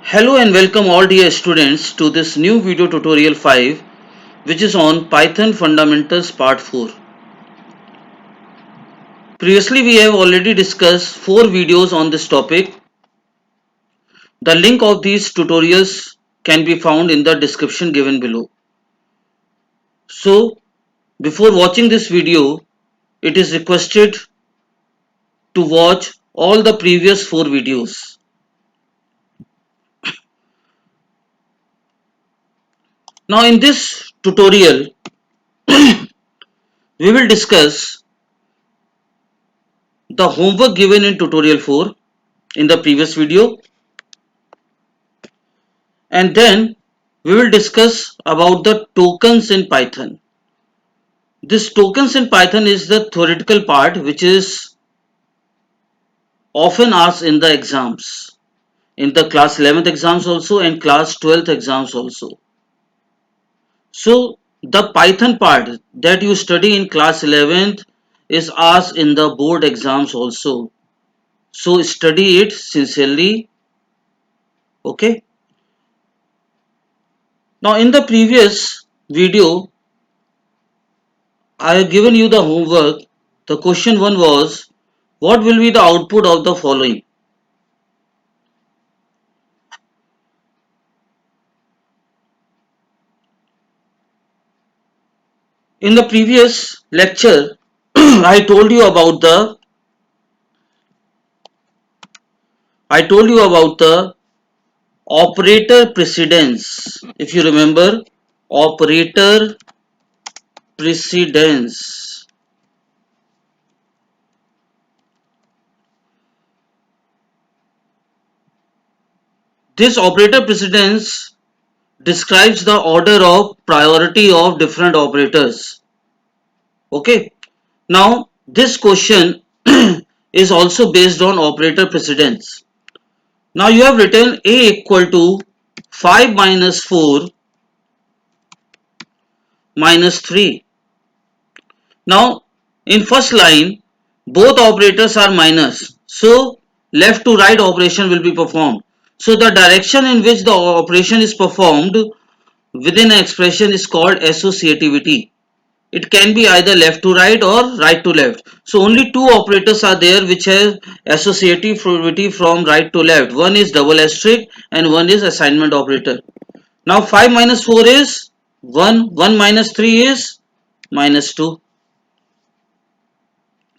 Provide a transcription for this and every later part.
Hello and welcome all dear students to this new video tutorial 5 which is on Python Fundamentals Part 4. Previously we have already discussed 4 videos on this topic. The link of these tutorials can be found in the description given below. So before watching this video, it is requested to watch all the previous 4 videos. Now in this tutorial we will discuss the homework given in tutorial 4 in the previous video, and then we will discuss about the tokens in Python. This tokens in Python is the theoretical part which is often asked in the exams, in the class 11th exams also and class 12th exams also. So the Python part that you study in class 11th is asked in the board exams also. So study it sincerely. Okay. Now in the previous video I have given you the homework. The question 1 was, what will be the output of the following? In the previous lecture, I told you about the operator precedence. If you remember, operator precedence. This operator precedence describes the order of priority of different operators. Okay. Now, this question is also based on operator precedence. Now, you have written A equal to 5 minus 4 minus 3. Now, in first line, both operators are minus. So, left to right operation will be performed. So, the direction in which the operation is performed within an expression is called associativity. It can be either left to right or right to left. So only two operators are there which have associativity from right to left. One is double asterisk and one is assignment operator. Now 5 minus 4 is 1, 1 minus 3 is minus 2.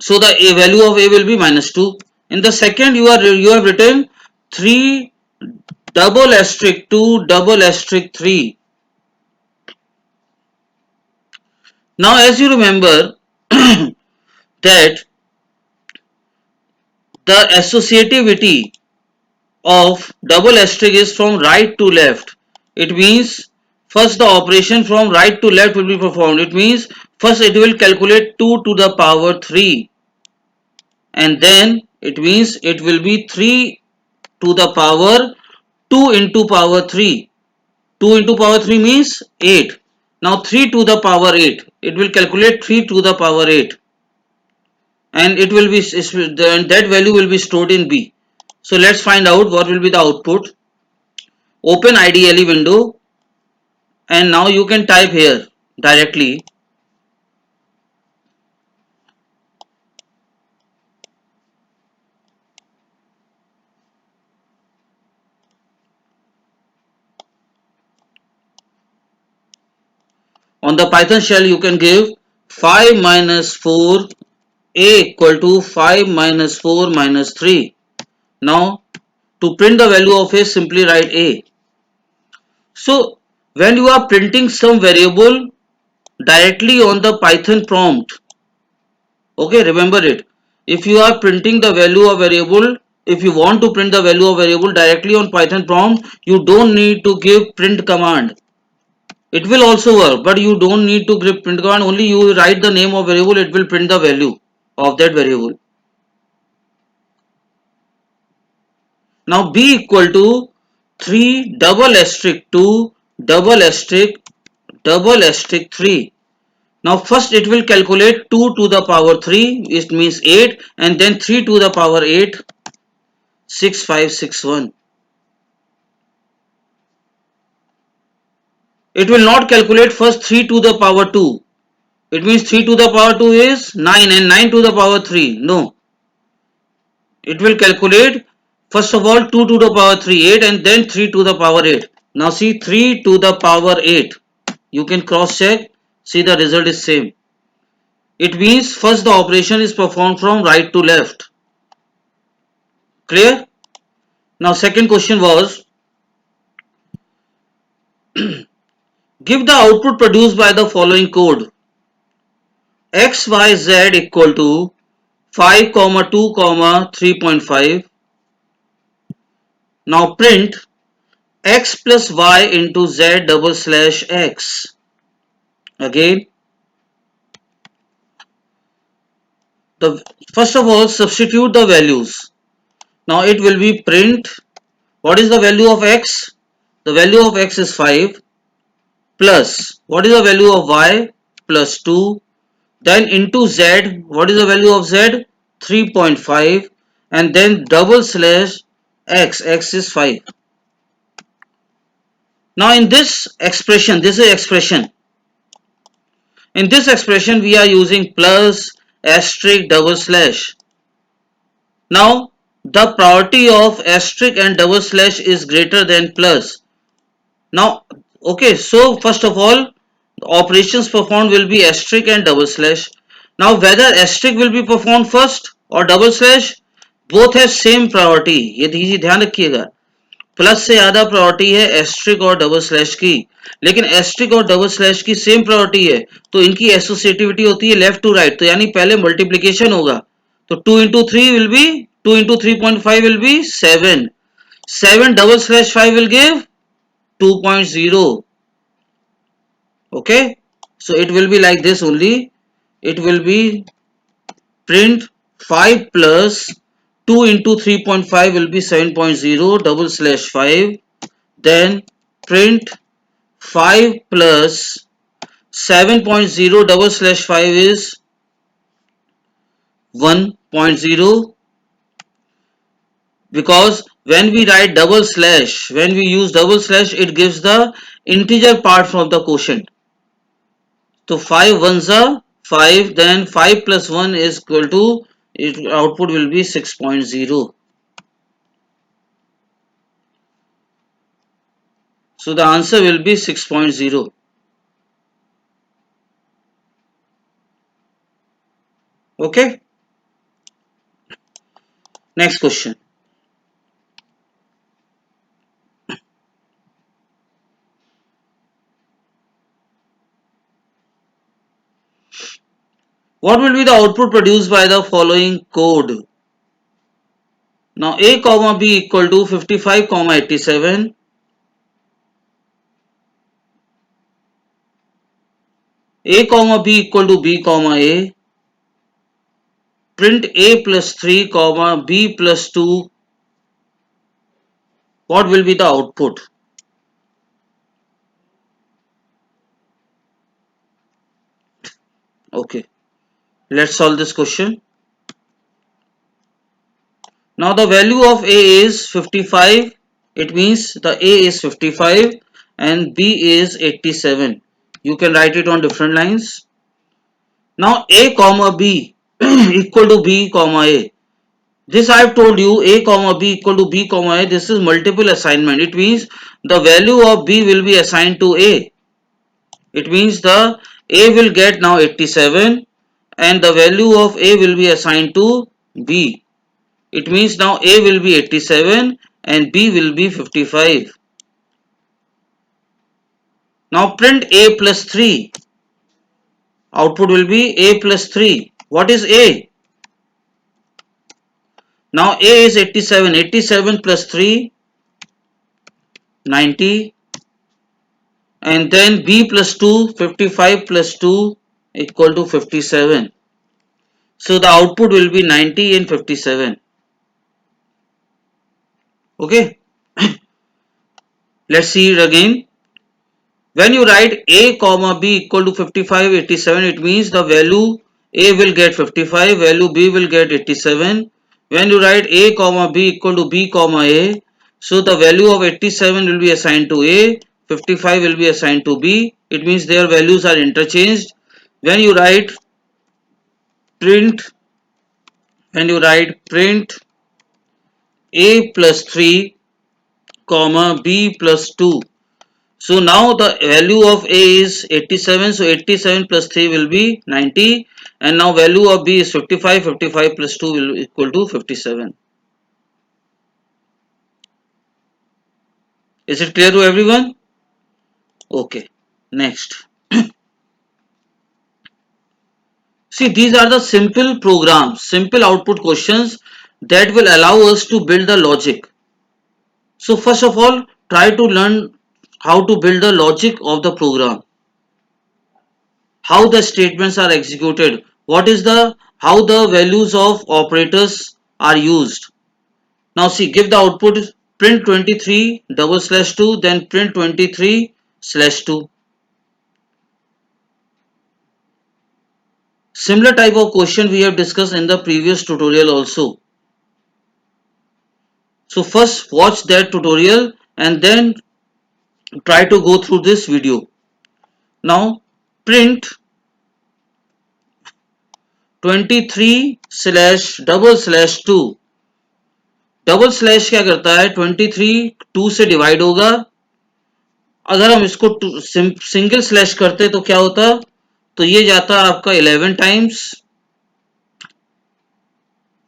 So the a value of a will be minus 2. In the second you have written 3 double asterisk 2 double asterisk 3. Now as you remember that the associativity of double asterisk is from right to left. It means first the operation from right to left will be performed. It means first it will calculate 2 to the power 3, and then it means it will be 3 to the power 2 into power 3. 2 into power 3 means 8. Now 3 to the power 8. It will calculate 3 to the power 8, and it will be that value will be stored in B. So let's find out what will be the output. Open IDLE window, and now you can type here directly on the Python shell. You can give 5 minus 4 a equal to 5 minus 4 minus 3. Now to print the value of a, simply write a. So when you are printing some variable directly on the Python prompt, okay, remember it, if you are printing the value of variable, if you want to print the value of variable directly on Python prompt, you don't need to give print command. It will also work, but you don't need to give print command. Only you write the name of variable, it will print the value of that variable. Now b equal to 3 double asterisk 2 double asterisk 3. Now first it will calculate 2 to the power 3, it means 8, and then 3 to the power 8, 6561. it will not calculate first 3 to the power 2. It means 3 to the power 2 is 9 and 9 to the power 3. No, it will calculate first of all 2 to the power 3 8 and then 3 to the power 8. Now see 3 to the power 8. You can cross check, see the result is same. It means first the operation is performed from right to left. Clear? Now second question was, give the output produced by the following code. X, Y, Z equal to 5, 2, 3.5. Now print x plus y into z double slash x. Again, first of all substitute the values. Now it will be print, what is the value of x? The value of x is 5 plus, what is the value of y? Plus 2. Then into z, what is the value of z? 3.5, and then double slash x is 5. Now in this expression, this is expression. In this expression we are using plus, asterisk, double slash. Now the priority of asterisk and double slash is greater than plus. Now okay, so first of all the operations performed will be asterisk and double slash. Now whether asterisk will be performed first or double slash, both have same priority. ये ध्यान रखिएगा, plus से ज्यादा priority है asterisk और double slash की, लेकिन asterisk और डबल स्लैश की सेम प्रायोरिटी है तो इनकी एसोसिएटिविटी होती है लेफ्ट टू राइट, तो यानी पहले मल्टीप्लीकेशन होगा, तो 2 into 3 will be 2 into 3.5 will be 7. 7 double slash 5 will give 2.0. Okay, so it will be like this only. It will be print 5 plus 2 into 3.5 will be 7.0 double slash 5. Then print 5 plus 7.0 double slash 5 is 1.0, because when we write double slash, when we use double slash, it gives the integer part from the quotient. So 5 ones are 5, then 5 plus 1 is equal to, output will be 6.0. So the answer will be 6.0. Okay. Next question. What will be the output produced by the following code? Now a comma b equal to 55 comma 87. A comma b equal to b comma a. Print a plus 3 comma b plus 2. What will be the output? Okay, let's solve this question. Now the value of a is 55. It means the a is 55 and b is 87. You can write it on different lines. Now a comma b equal to b comma a. This I have told you, a comma b equal to b comma a. This is multiple assignment. It means the value of b will be assigned to a. It means the a will get now 87 and the value of a will be assigned to b. It means now a will be 87 and b will be 55. Now print a plus 3. Output will be a plus 3. What is a? Now a is 87. 87 plus 3, 90. And then b plus 2, 55 plus 2 equal to 57. So the output will be 90 and 57. Okay. Let's see it again. When you write a comma b equal to 55, 87, it means the value a will get 55, value b will get 87. When you write a comma b equal to b comma a, so the value of 87 will be assigned to a, 55 will be assigned to B. It means their values are interchanged. When you write print, print A plus 3 comma B plus 2. So now the value of A is 87. So 87 plus 3 will be 90. And now value of B is 55. 55 plus 2 will equal to 57. Is it clear to everyone? Okay. Next. See, these are the simple programs, simple output questions that will allow us to build the logic. So first of all, try to learn how to build the logic of the program, how the statements are executed, how the values of operators are used. Now see, give the output print 23 double slash 2, then print 23 slash 2. Similar type of question we have discussed in the previous tutorial also. So first watch that tutorial and then try to go through this video. Now print 23 slash double slash 2. Double slash क्या करता है 23 2 से divide होगा. अगर हम इसको single slash करते तो क्या होता, तो ये जाता आपका 11 टाइम्स,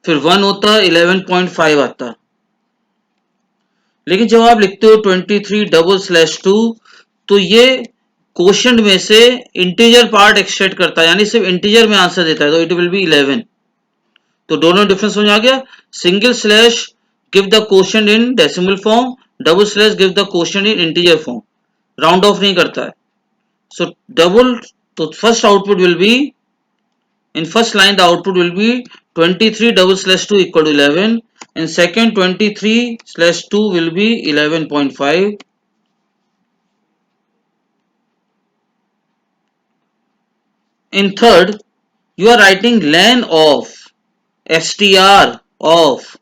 फिर 1 होता 11.5 आता. लेकिन जब आप लिखते हो 23 डबल स्लैश 2 तो ये क्वोशंट में से इंटीजर पार्ट एक्सट्रैक्ट करता है, यानी सिर्फ इंटीजर में आंसर देता है, तो इट विल बी 11. तो दोनों डिफरेंस समझ आ गया. Single slash give the quotient in decimal form, double slash give the quotient in integer form. Round of नहीं करता है. सो डबल, तो first output will B, in first line the output will be 23 double slash 2 equal to 11. In second 23 slash 2 will be 11.5. In third you are writing len of str of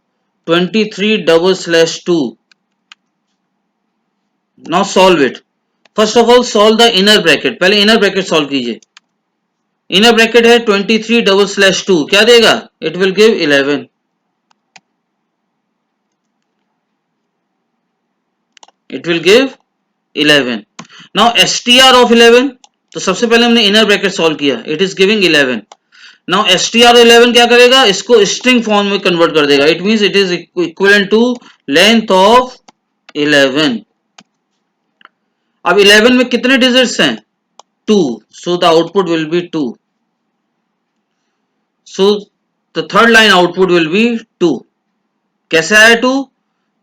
23 double slash 2. Now solve it. First of all solve the inner bracket. पहले inner bracket solve कीजिए. Inner bracket है 23 double slash 2, क्या देगा, it will give 11. It will give 11. Now STR of 11, तो सबसे पहले हमने inner bracket solve किया, it is giving 11. Now STR 11 क्या करेगा, इसको स्ट्रिंग फॉर्म में कन्वर्ट कर देगा. It means it is equivalent to length of 11. अब 11 में कितने डिजिट्स हैं, 2, so the output will be 2. So the third line output will be 2. कैसे आया 2,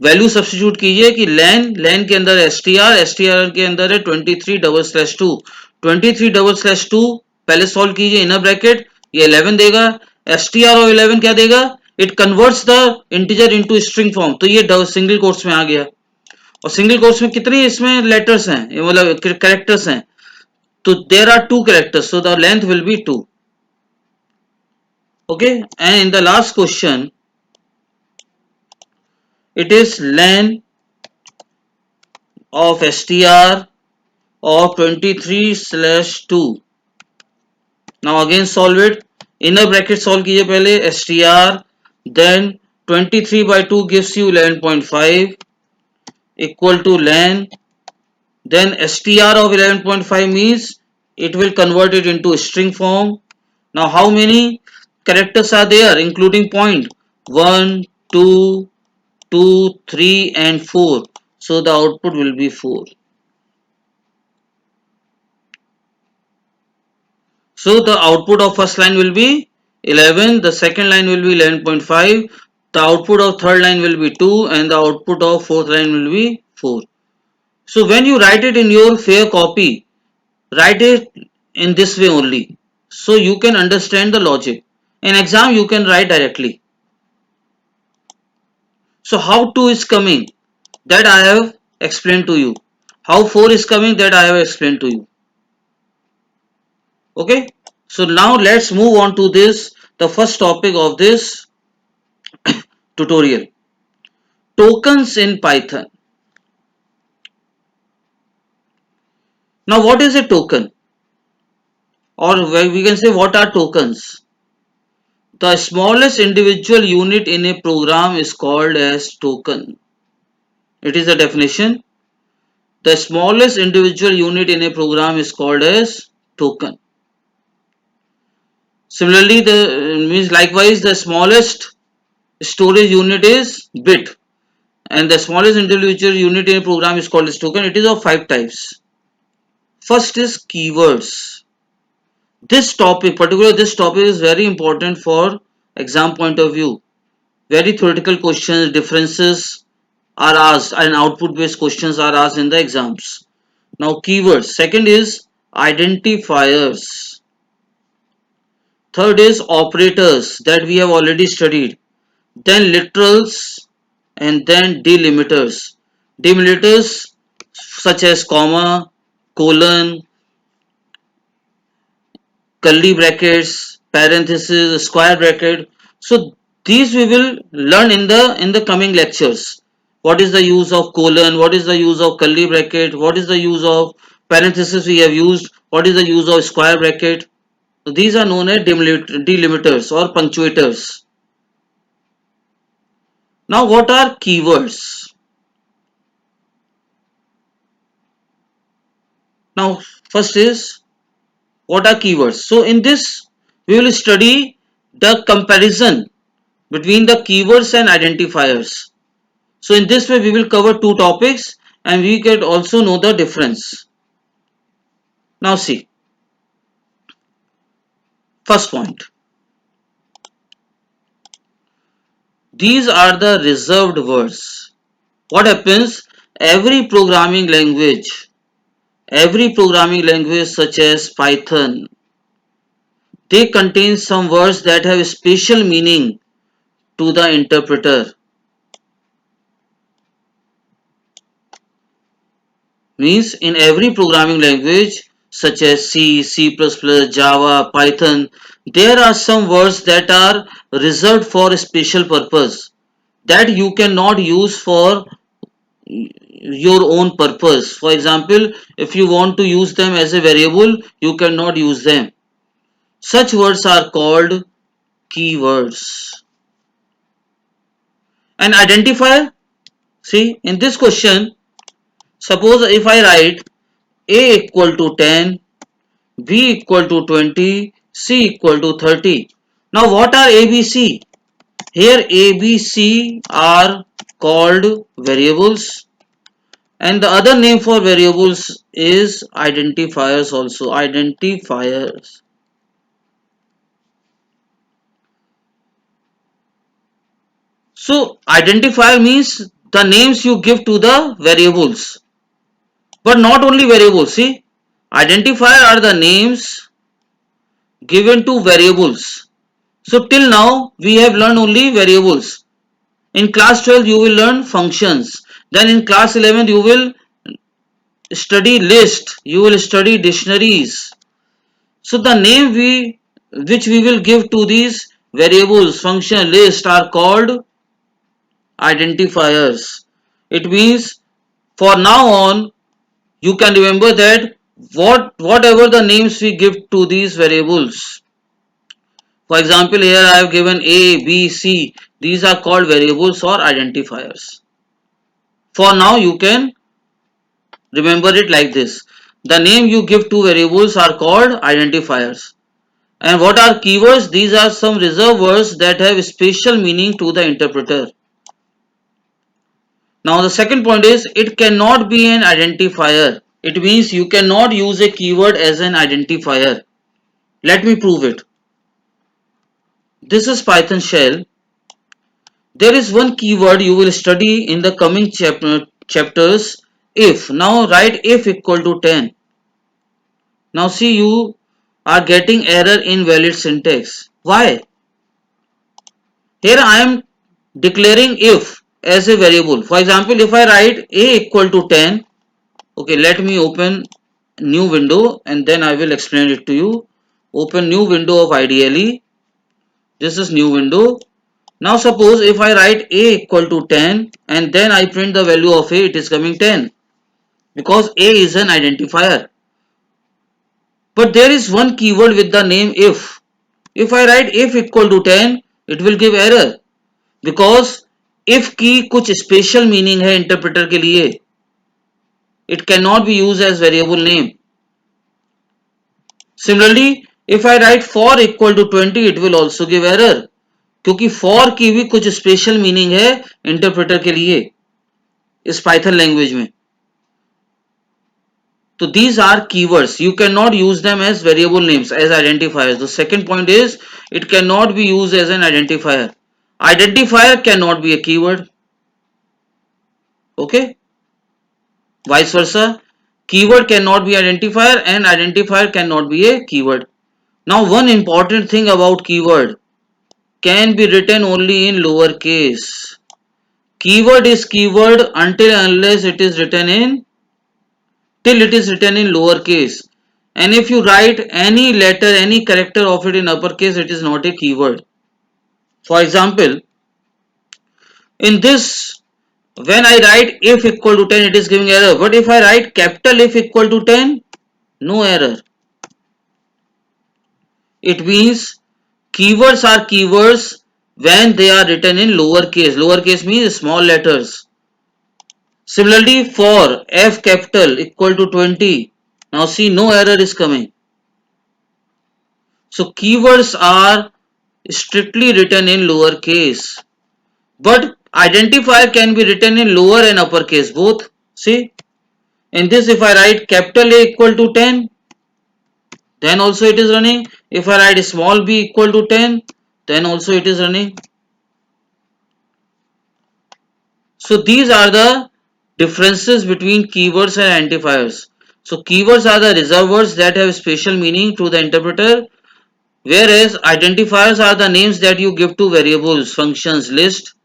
वैल्यू सब्स्टिट्यूट कीजिए कि लेन के अंदर एसटीआर के अंदर है 23 डबल स्लैश 2. 23 डबल स्लैश 2 पहले सॉल्व कीजिए इनर ब्रैकेट, ये 11 देगा. एसटीआर और 11 क्या देगा, it converts the integer into string form, तो ये सिंगल कोट्स में आ गया. और सिंगल कोट्स में कितने इसमें लेटर्स हैं, मतलब कैरेक्टर्स हैं, तो there are 2 characters, so the length will be 2. okay, and in the last question it is len of str of 23 slash 2. now again solve it. inner bracket solve कीजिए पहले str, then 23 by 2 gives you 11.5 equal to len, then str of 11.5 means it will convert it into string form. now how many characters are there including point, 1 2 2 3 and 4, so the output will be 4. so the output of first line will be 11, the second line will be 11.5, the output of third line will be 2, and the output of fourth line will be 4. so when you write it in your fair copy, write it in this way only, so you can understand the logic. In exam you can write directly. so how 2 is coming, that I have explained to you. How 4 is coming, that I have explained to you. okay, so now let's move on to this, the first topic of this tutorial, tokens in Python. Now what is a token? Or we can say what are tokens? The smallest individual unit in a program is called as token. It is a definition. The smallest individual unit in a program is called as token. Similarly, the means likewise the smallest storage unit is bit, and the smallest individual unit in a program is called as token. It is of 5 types. First is keywords. Particularly this topic is very important for exam point of view. Very theoretical questions, differences are asked, and output based questions are asked in the exams. Now keywords. Second is identifiers. Third is operators that we have already studied. Then literals and then delimiters. Delimiters such as comma, colon, curly brackets, parenthesis, square bracket. So these we will learn in the coming lectures. What is the use of colon? What is the use of curly bracket? What is the use of parenthesis we have used? What is the use of square bracket? So these are known as delimiters or punctuators. Now what are keywords? Now first is what are keywords? So in this we will study the comparison between the keywords and identifiers. So in this way we will cover two topics and we can also know the difference. Now see, first point. These are the reserved words. What happens? Every programming language such as Python, they contain some words that have special meaning to the interpreter. Means in every programming language such as C, C++, Java, Python, there are some words that are reserved for a special purpose that you cannot use for your own purpose. For example, if you want to use them as a variable, you cannot use them. Such words are called keywords. An identifier, see in this question, suppose if I write A equal to 10, B equal to 20, C equal to 30. Now what are ABC? Here ABC are called variables, and the other name for variables is identifiers also. Identifiers. So identifier means the names you give to the variables, but not only variables. See, identifier are the names given to variables. So till now we have learned only variables. In class 12 you will learn functions. Then in class 11 you will study list. You will study dictionaries. So the name which we will give to these variables, function, list are called identifiers. It means for now on you can remember that whatever the names we give to these variables. For example, here I have given A, B, C. These are called variables or identifiers. For now you can remember it like this. The name you give to variables are called identifiers. And what are keywords? These are some reserved words that have special meaning to the interpreter. Now the second point is it cannot be an identifier. It means you cannot use a keyword as an identifier. Let me prove it. This is Python shell. There is one keyword you will study in the coming chapters, if. Now write if equal to 10. Now see, you are getting error invalid syntax. Why? Here I am declaring if as a variable. For example, if I write a equal to 10, okay, let me open new window and then I will explain it to you. Open new window of IDLE. This is new window. Now suppose if I write a equal to 10 and then I print the value of a, it is coming 10 because a is an identifier. But there is one keyword with the name if. If I write if equal to 10, it will give error, because if की कुछ special meaning है interpreter के लिए. It cannot be used as variable name. Similarly, if I write for equal to 20, it will also give error, क्योंकि for की भी कुछ special meaning है interpreter के लिए इस Python language में. So these are keywords. You cannot use them as variable names, as identifiers. The second point is it cannot be used as an identifier. Identifier cannot be a keyword. Okay. Vice versa. Keyword cannot be identifier and identifier cannot be a keyword. Now one important thing about keyword, can be written only in lowercase. Keyword is keyword until unless it is written in till it is written in lowercase, and if you write any letter, any character of it in uppercase, it is not a keyword. For example, in this, when I write if equal to 10, it is giving error, but if I write capital If equal to 10, no error. It means keywords are keywords when they are written in lowercase. Lowercase means small letters. Similarly, for F capital equal to 20, now see, no error is coming. So keywords are strictly written in lowercase, but identifier can be written in lower and uppercase both. See, in this, if I write capital A equal to 10, then also it is running. If I write small b equal to 10, then also it is running. So these are the differences between keywords and identifiers. So keywords are the reserved words that have special meaning to the interpreter, whereas identifiers are the names that you give to variables, functions, list.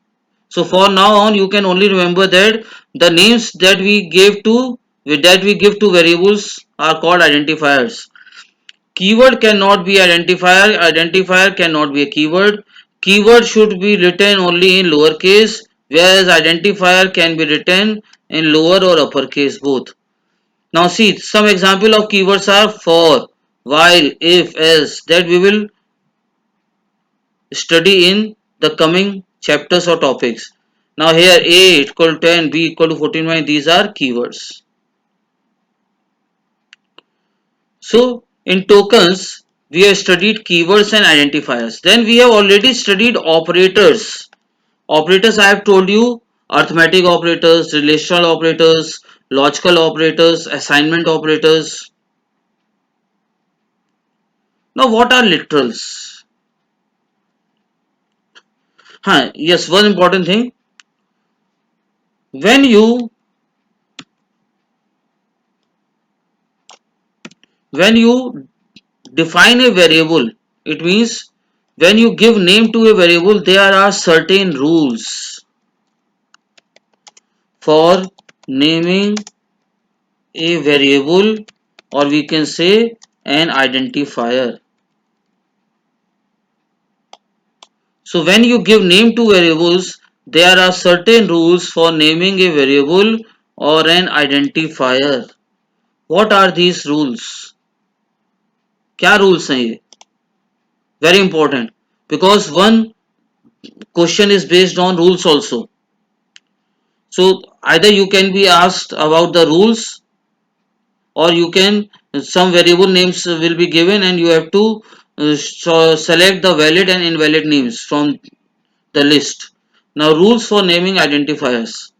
So for now on, you can only remember that the names that we give to variables are called identifiers. Keyword cannot be identifier. Identifier cannot be a keyword. Keyword should be written only in lowercase, whereas identifier can be written in lower or uppercase both. Now see, some example of keywords are for, while, if, else, that we will study in the coming chapters or topics. Now here A equal to 10, B equal to 14, these are keywords. So in tokens, we have studied keywords and identifiers. Then we have already studied operators. Operators, I have told you, arithmetic operators, relational operators, logical operators, assignment operators. Now what are literals? Yes, one important thing. When you define a variable, it means when you give name to a variable, there are certain rules for naming a variable, or we can say an identifier. So when you give name to variables, there are certain rules for naming a variable or an identifier. What are these rules? क्या rules हैं ये? Very important, because one question is based on rules also. So either you can be asked about the rules, or you can, some variable names will be given and you have to select the valid and invalid names from the list. Now rules for naming identifiers.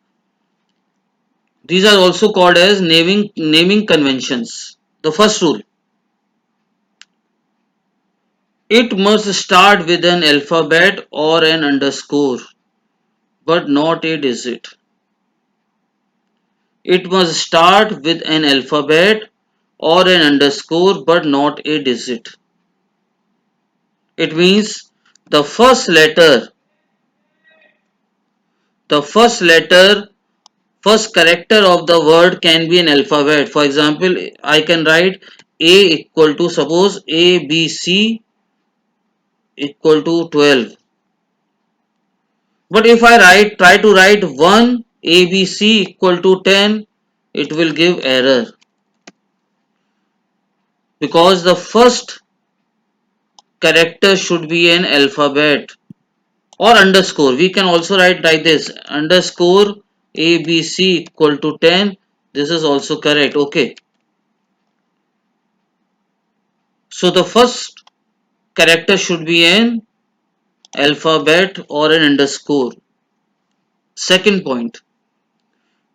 These are also called as naming conventions. The first rule, it must start with an alphabet or an underscore, but not a digit. It must start with an alphabet or an underscore, but not a digit. It means the first letter, the first letter, first character of the word can be an alphabet. For example, I can write A equal to, suppose A B C equal to 12. But if I try to write 1 ABC equal to 10, it will give error. because the first character should be an alphabet or underscore. We can also write like this, underscore ABC equal to 10. This is also correct. Okay, so the first character should be an alphabet or an underscore. Second point,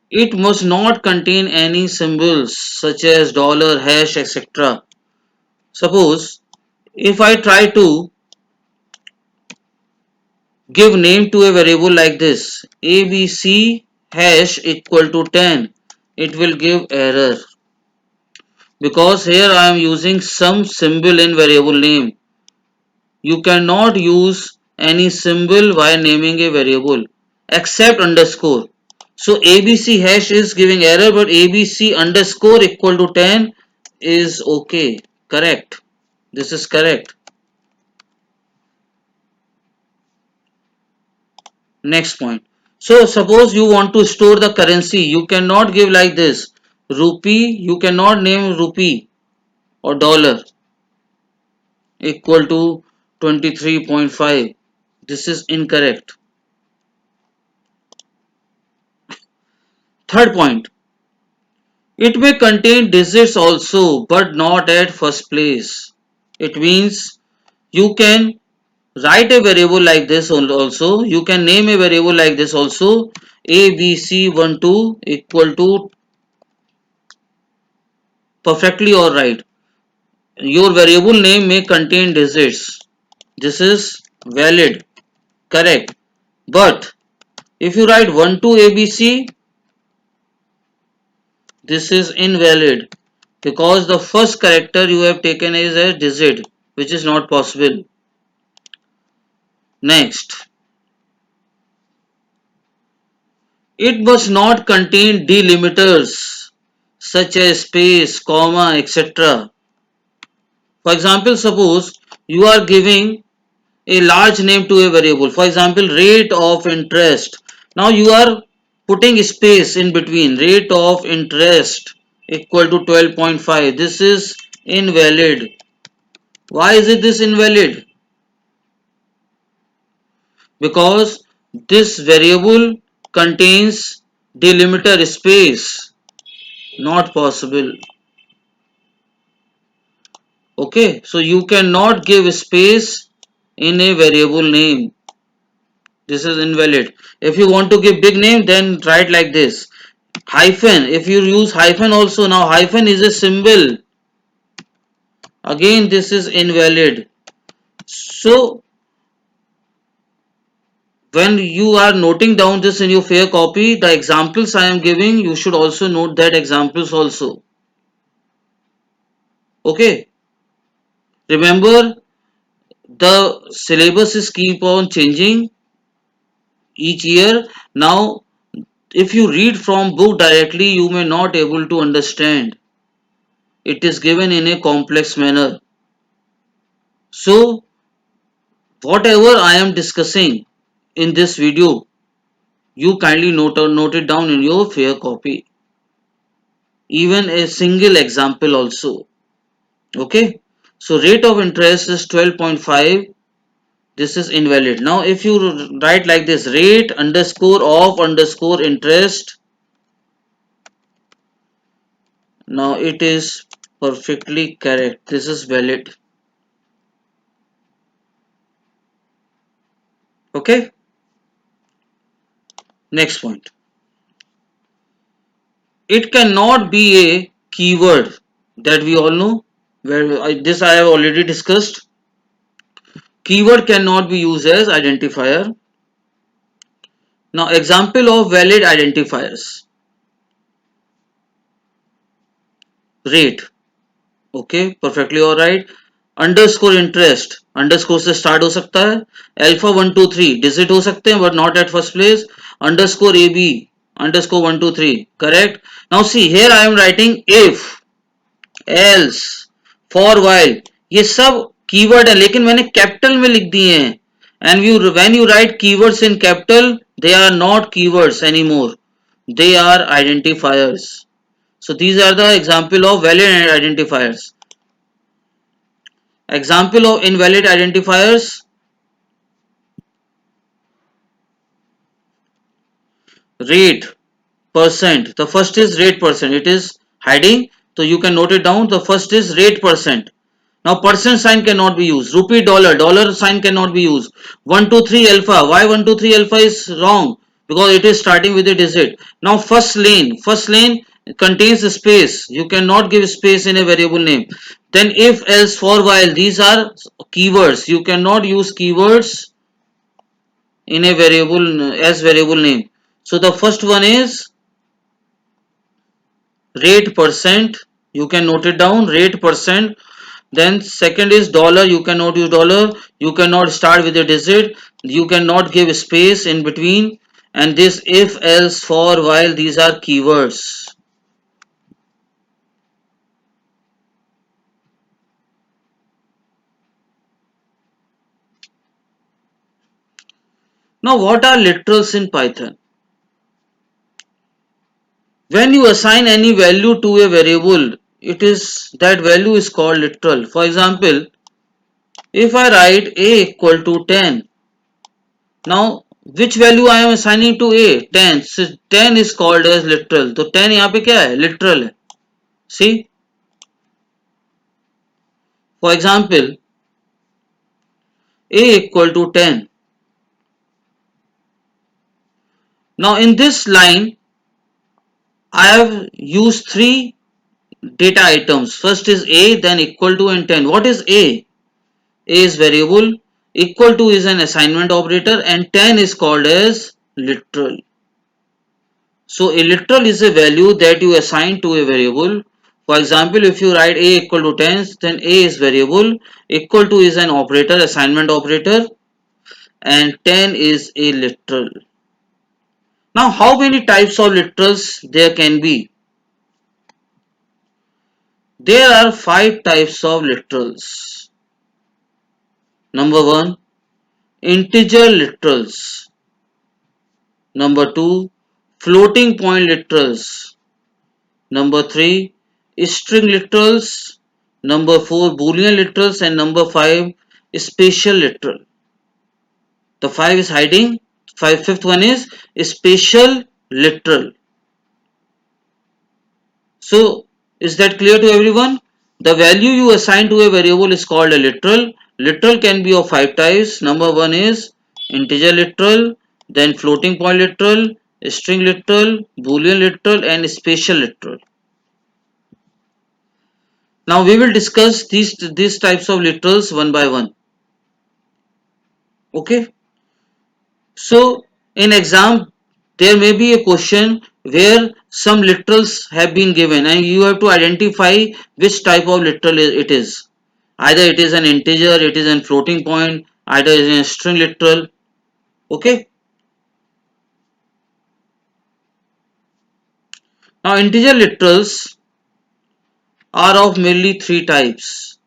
it must not contain any symbols such as dollar, hash, etc. Suppose if I try to give name to a variable like this, ABC hash equal to 10, it will give error because here I am using some symbol in variable name. You cannot use any symbol while naming a variable except underscore. So ABC hash is giving error, but ABC underscore equal to 10 is okay, correct. This is correct. Next point. So suppose you want to store the currency, you cannot give like this. Rupee, you cannot name rupee or dollar equal to 23.5. This is incorrect. Third point. It may contain digits also, but not at first place. It means you can write a variable like this also. You can name a variable like this also. ABC12 equal to perfectly alright. Your variable name may contain digits. This is valid, correct. But if you write 12 ABC, this is invalid because the first character you have taken is a digit, which is not possible. Next, it must not contain delimiters such as space, comma, etc. For example, suppose you are giving a large name to a variable, for example rate of interest. Now you are putting space in between, rate of interest equal to 12.5. This is invalid. Why is it this invalid? Because this variable contains delimiter space, not possible. Okay, so you cannot give space in a variable name. This is invalid. If you want to give big name, then write like this. Hyphen, if you use hyphen also, now hyphen is a symbol. Again, this is invalid. So, when you are noting down this in your fair copy, the examples I am giving, you should also note that examples also. Okay. Remember, the syllabus is keep on changing each year. Now, if you read from book directly, you may not able to understand. It is given in a complex manner. So, whatever I am discussing in this video, you kindly note it down in your fair copy. Even a single example also. Okay. So rate of interest is 12.5. This is invalid. Now if you write like this, rate underscore of underscore interest. Now it is perfectly correct. This is valid. Okay. Next point. It cannot be a keyword that we all know. This I have already discussed. Keyword cannot be used as identifier. Now example of valid identifiers. Rate. Okay, perfectly alright. Underscore interest. Underscore से start हो सकता है. Alpha 123 digit हो सकते हैं but not at first place. Underscore AB. Underscore 123. Correct. Now see here I am writing if, else, for while. ये सब keyword है लेकिन मैंने कैपिटल में लिख दिए हैं. And when you write keywords in capital, they are not keywords anymore. They are identifiers. So these are the example of valid identifiers. Example of invalid identifiers: rate, percent. The first is rate percent. It is hiding, so you can note it down. The first is rate percent. Now percent sign cannot be used. Rupee dollar, dollar sign cannot be used. 123 alpha. Why 123 alpha is wrong? Because it is starting with a digit. Now first lane. First lane contains a space. You cannot give space in a variable name. Then if, else, for, while. These are keywords. You cannot use keywords in a variable as variable name. So the first one is rate percent. You can note it down, rate percent. Then second is dollar. You cannot use dollar. You cannot start with a digit. You cannot give space in between. And this if, else, for, while, these are keywords. Now what are literals in Python? When you assign any value to a variable, it is that value is called literal. For example, if I write a equal to 10, now which value I am assigning to a? 10. So 10 is called as literal. तो 10 यहाँ पे क्या है? Literal है. See, for example, a equal to 10. Now in this line, I have used three data items. First is a, then equal to, and 10. What is a? A is variable, equal to is an assignment operator, and 10 is called as literal. So a literal is a value that you assign to a variable. For example, if you write a equal to 10, then a is variable, equal to is an operator, assignment operator, and 10 is a literal. Now how many types of literals there can be? There are 5 types of literals. Number 1, integer literals. Number 2, floating point literals. Number 3, string literals. Number 4, boolean literals. And number 5, spatial literal. The 5 is hiding. Fifth one is spatial literal. So is that clear to everyone? The value you assign to a variable is called a literal. Literal can be of 5 types. Number 1 is integer literal, then floating point literal, string literal, boolean literal, and spatial literal. Now we will discuss these types of literals one by one. Okay. So in exam there may be a question where some literals have been given and you have to identify which type of literal it is. Either it is an integer, it is a floating point, either it is a string literal. Okay. Now integer literals are of mainly 3 types.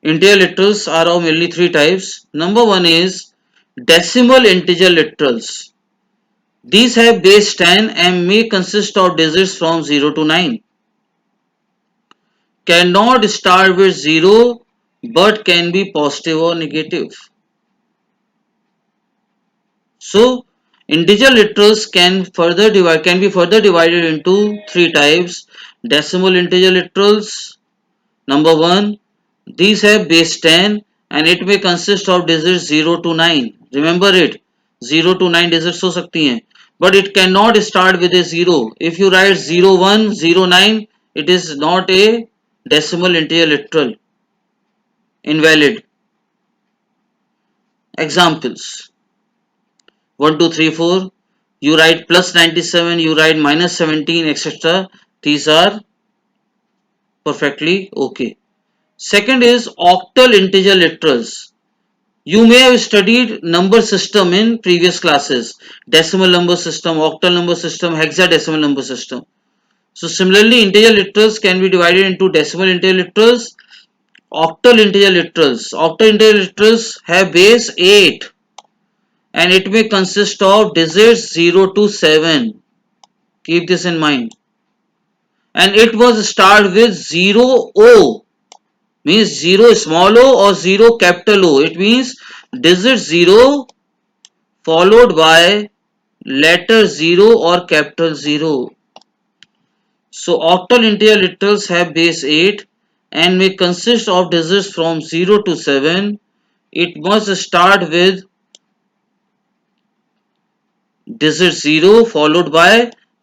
Integer literals are of mainly 3 types. Number 1 is decimal integer literals. These have base 10 and may consist of digits from 0 to 9. Cannot start with 0 but can be positive or negative. So integer literals can be further divided into 3 types. Decimal integer literals. Number 1, these have base 10 and it may consist of digits 0 to 9. Remember it, 0 to 9 digits हो सकती हैं. But it cannot start with a 0. If you write 01, 09, it is not a decimal integer literal. Invalid. Examples: 1, 2, 3, 4. You write plus 97, you write minus 17, etc. These are perfectly okay. Second is octal integer literals. You may have studied number system in previous classes. Decimal number system, octal number system, hexadecimal number system. So similarly, integer literals can be divided into decimal integer literals, octal integer literals. Octal integer literals have base 8 and it may consist of digits 0 to 7. Keep this in mind. And it was start with 0 O, means 0 small o or 0 capital O. It means digit 0 followed by letter 0 or capital 0. So octal integer literals have base 8 and may consist of digits from 0 to 7. It must start with digit 0 followed by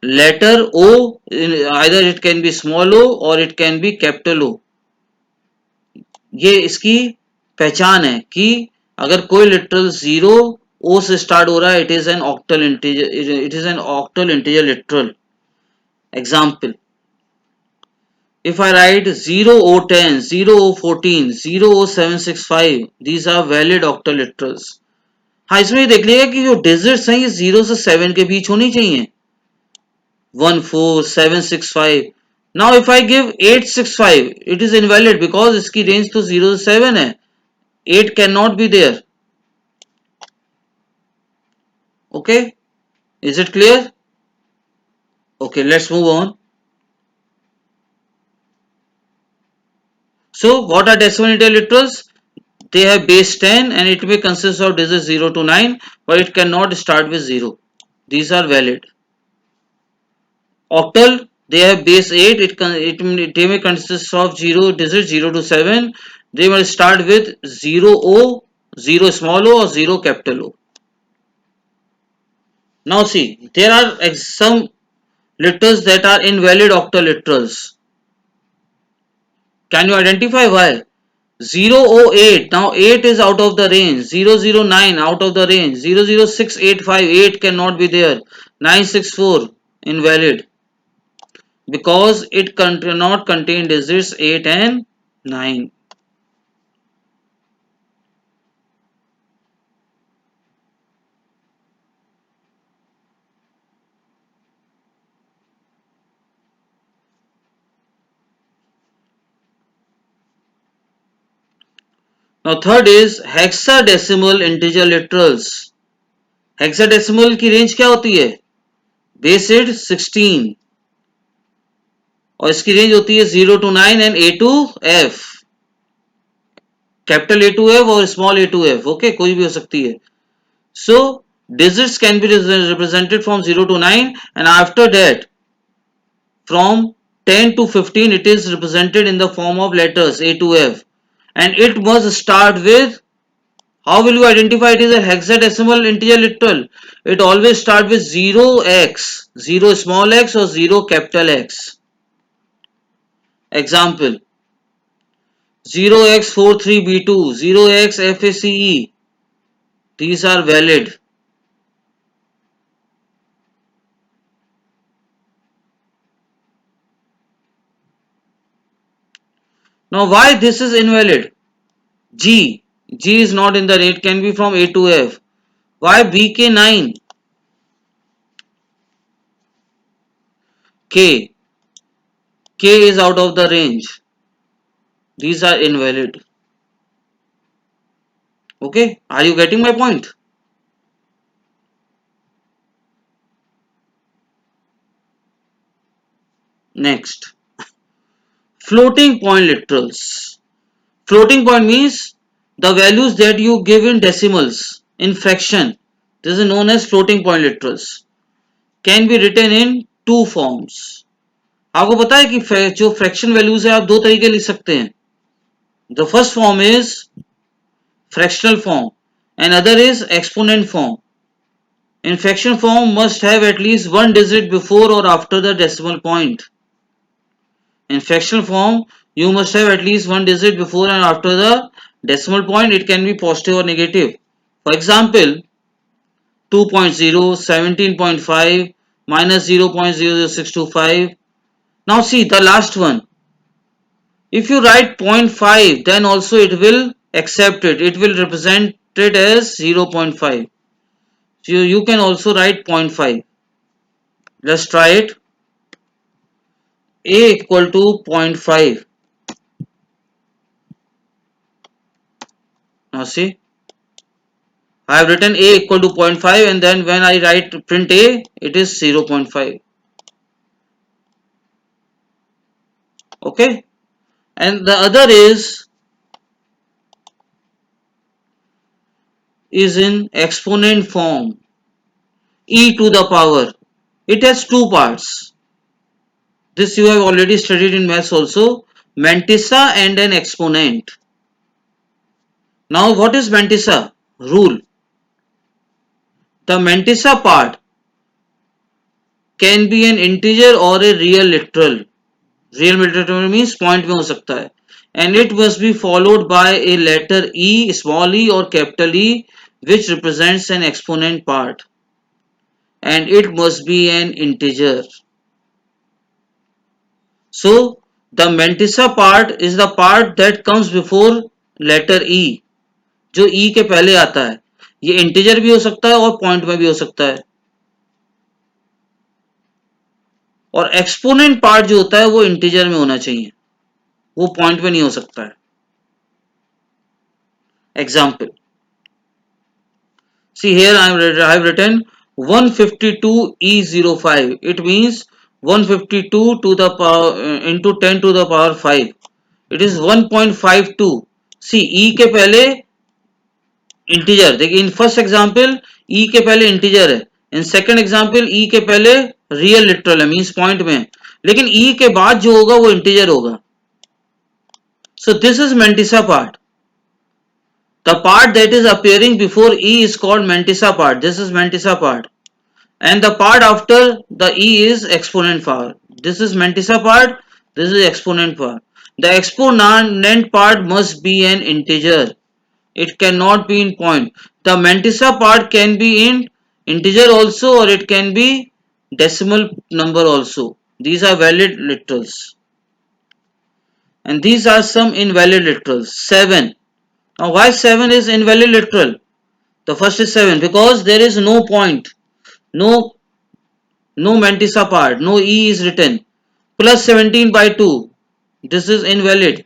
letter O. Either it can be small o or it can be capital O. ये इसकी पहचान है कि अगर कोई literal 0 O से start हो रहा है, it is an octal integer, it is an octal integer literal. Example, if I write 0O10, 0O14, 0O765, these are valid octal literals. हाँ, इसमें देख लिएगा कि जो डिजिट्स हैं ये 0 से 7 के बीच होनी चाहिए. 14765. Now if I give 865, it is invalid because इसकी रेंज तो 0 से 7 है. 8 cannot be there. Okay, is it clear? Okay, let's move on. So what are decimal integer literals? They have base 10 and it may consist of digits 0 to 9, but it cannot start with 0. These are valid. Octal, they have base 8, they may consist of 0 digits 0 to 7. They will start with 0 O, 0 small o or 0 capital O. Now see, there are some literals that are invalid octal literals. Can you identify why? 008, now 8 is out of the range. 009 out of the range. 006858 8 cannot be there. 964 invalid because it cannot contain digits 8 and 9. Now third is hexadecimal integer literals. Hexadecimal की range क्या होती है? Base 8 16 और इसकी range होती है 0 to 9 and A to F. Capital A to F और small A to F. Okay, कोई भी हो सकती है. So digits can be represented from 0 to 9 and after that from 10 to 15 it is represented in the form of letters A to F and it must start with, how will you identify it is a hexadecimal integer literal? It always start with 0x, 0 small x or 0 capital X. Example, 0x43b2, 0xface, these are valid. Now why this is invalid? G is not in the range, can be from A to F. Why BK9? K is out of the range. These are invalid. Okay, are you getting my point? Next, floating point literals. Floating point means the values that you give in decimals, in fraction. This is known as floating point literals. Can be written in two forms. आपको पता है कि जो fraction values है आप दो तरीके लिख सकते हैं. The first form is fractional form and other is exponent form. In fraction form must have at least one digit before or after the decimal point. In fractional form, you must have at least one digit before and after the decimal point. It can be positive or negative. For example, 2.0, 17.5, minus 0.00625. Now see the last one. If you write 0.5, then also it will accept it. It will represent it as 0.5. So you can also write 0.5. Let's try it. A equal to 0.5. Now see, I have written A equal to 0.5 and then when I write print A, it is 0.5. Okay. And the other is is in exponent form, e to the power. It has two parts. This you have already studied in maths also. Mantissa and an exponent. Now what is mantissa? Rule. The mantissa part can be an integer or a real literal. Real literal means point में हो सकता है. And it must be followed by a letter e, small e or capital E, which represents an exponent part. And it must be an integer. So the mantissa part is the part that comes before letter E, जो E के पहले आता है. ये integer भी हो सकता है और पॉइंट में भी हो सकता है. और एक्सपोनेंट पार्ट जो होता है वो इंटीजर में होना चाहिए, वो पॉइंट में नहीं हो सकता है. Example, see here I have written 152e05. It means 152 to the power into 10 to the power 5. It is 1.52. See e के पहले इंटीजर, देखिए इन फर्स्ट एग्जांपल e के पहले इंटीजर है, इन सेकंड एग्जांपल e के पहले रियल लिटरल है, means point में, लेकिन e के बाद जो होगा वो इंटीजर होगा. So this is mantissa part. The part that is appearing before e is called mantissa part. This is mantissa part. And the part after the e is exponent part. This is mantissa part. This is exponent part. The exponent part must be an integer. It cannot be in point. The mantissa part can be in integer also, or it can be decimal number also. These are valid literals. And these are some invalid literals. 7. Now why 7 is invalid literal? The first is 7 because there is no point, no mantissa part, no e is written. Plus 17 by 2, this is invalid.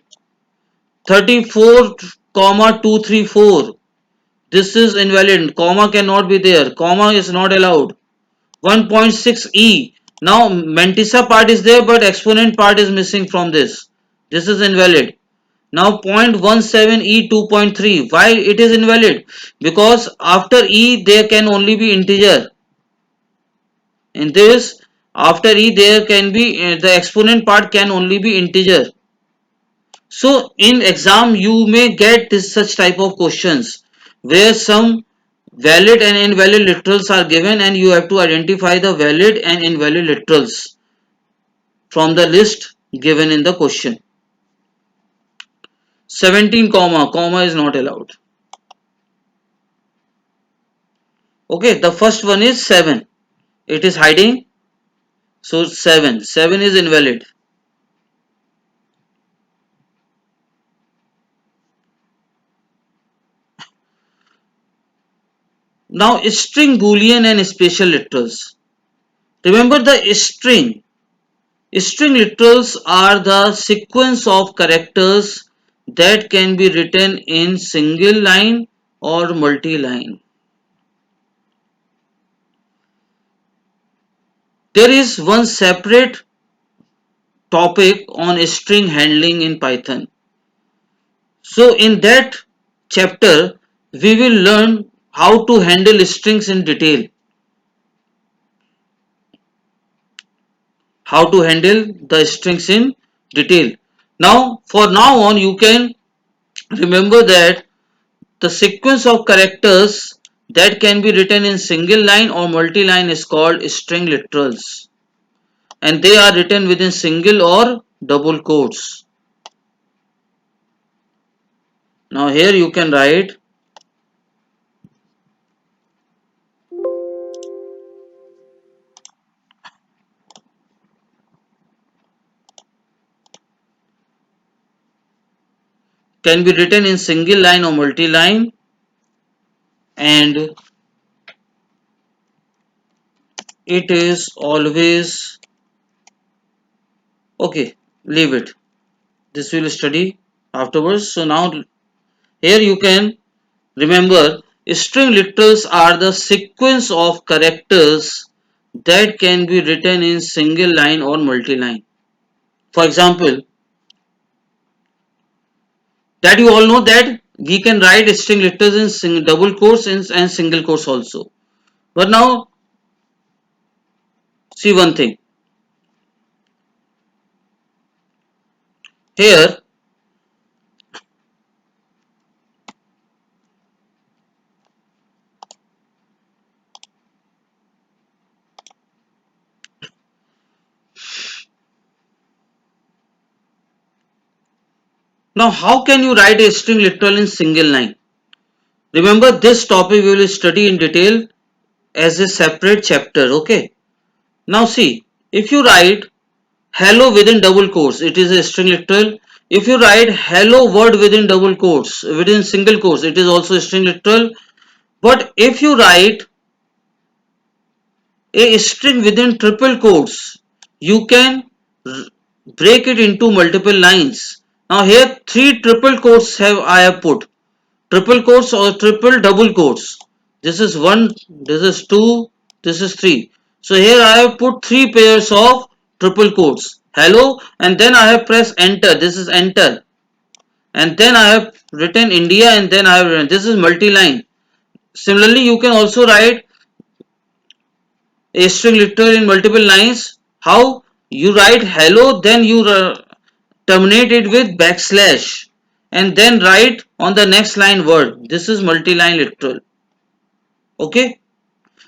34 comma 234, this is invalid. Comma cannot be there, comma is not allowed. 1.6 e, now mantissa part is there but exponent part is missing from this. This is invalid. Now 0.17 e 2.3, why it is invalid? Because after e there can only be integer. In this, after e there can be the exponent part can only be integer. So in exam you may get this such type of questions where some valid and invalid literals are given and you have to identify the valid and invalid literals from the list given in the question. 17 comma is not allowed. Okay, the first one is 7. It is hiding. So 7 is invalid. Now string, boolean and special literals. Remember the string. String literals are the sequence of characters that can be written in single line or multi-line. There is one separate topic on string handling in Python. So in that chapter, we will learn how to handle strings in detail. How to handle the strings in detail. Now, for now on, you can remember that the sequence of characters that can be written in single line or multi-line is called string literals. And they are written within single or double quotes. Now here you can write can be written in single line or multi-line, and it is always okay, leave it. This will study afterwards. So now here you can remember string literals are the sequence of characters that can be written in single line or multi-line. For example, that you all know that we can write string letters in double quotes and single quotes also. But now see one thing here. Now how can you write a string literal in single line? Remember, this topic we will study in detail as a separate chapter. Okay. Now see, if you write hello within double quotes, it is a string literal. If you write hello word within double quotes, within single quotes, it is also a string literal. But if you write a string within triple quotes, you can break it into multiple lines. Now here three triple quotes I have put. Triple quotes or triple double quotes. This is one, this is two, this is three. So here I have put three pairs of triple quotes. Hello, and then I have pressed enter. This is enter. And then I have written India, and then I have written, this is multi-line. Similarly, you can also write a string literal in multiple lines. How? You write hello, then you terminate it with backslash, and then write on the next line word. This is multi-line literal. Okay.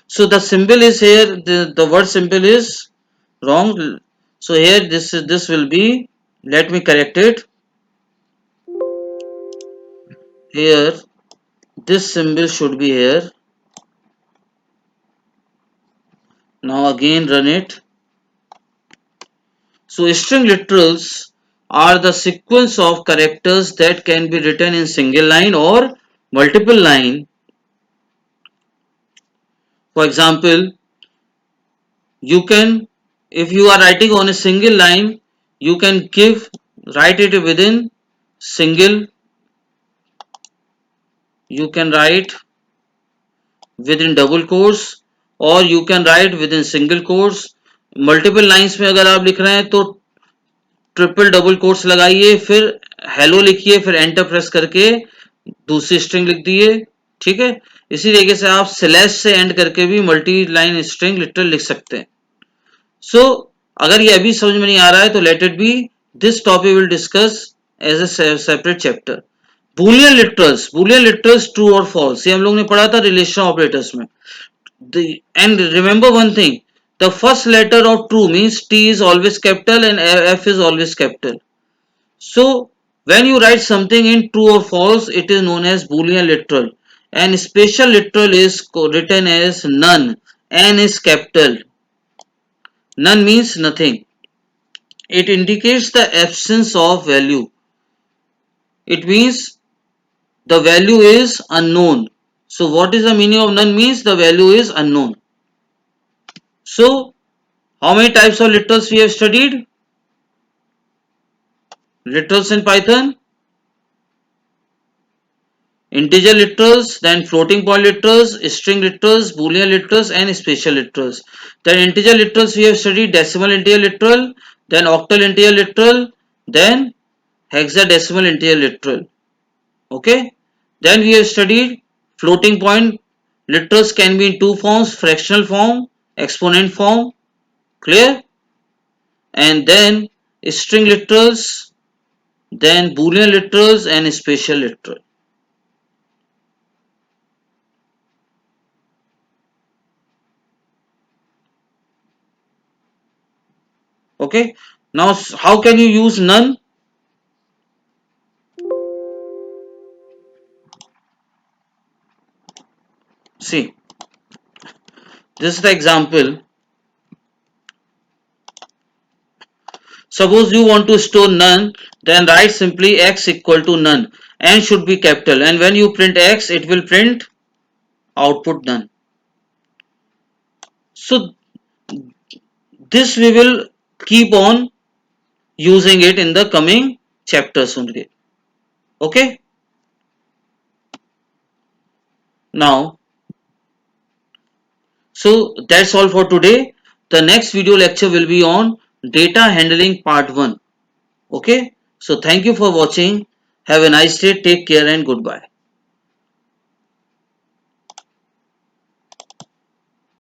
So the symbol is here, the word symbol is wrong. So here this will be, let me correct it. Here this symbol should be here. Now again run it. So string literals are the sequence of characters that can be written in single line or multiple line. For example, you can, if you are writing on a single line, you can write it within single, you can write within double quotes, or you can write within single quotes. Multiple lines में अगर आप लिख रहे हैं तो triple double quotes लगाइए, फिर hello लिखिए, फिर एंटर प्रेस करके दूसरी स्ट्रिंग लिख दिए. ठीक है. इसी तरीके से आप स्लैश से एंड करके भी मल्टी लाइन स्ट्रिंग लिटरल लिख सकते हैं. सो अगर ये अभी समझ में नहीं आ रहा है तो let it be, this topic will discuss as a separate chapter. Boolean literals true और फॉल्स, ये हम लोग ने पढ़ा था रिलेशन ऑपरेटर्स में. And remember one thing, the first letter of true means T is always capital and F is always capital. So when you write something in true or false, it is known as Boolean literal, and special literal is written as none. N is capital. None means nothing. It indicates the absence of value. It means the value is unknown. So what is the meaning of none? Means the value is unknown. So how many types of literals we have studied? Literals in Python, integer literals, then floating point literals, string literals, boolean literals, and special literals. Then integer literals we have studied decimal integer literal, then octal integer literal, then hexadecimal integer literal. Okay. Then we have studied floating point literals can be in two forms, fractional form, exponent form. Clear? And then string literals, then boolean literals, and special literal. Okay. Now how can you use none? See, this is the example. Suppose you want to store none, then write simply x equal to none. N should be capital, and when you print x, it will print output none. So this we will keep on using it in the coming chapters only. Okay. Now, so that's all for today. The next video lecture will be on data handling part 1. Okay. So thank you for watching. Have a nice day. Take care and goodbye.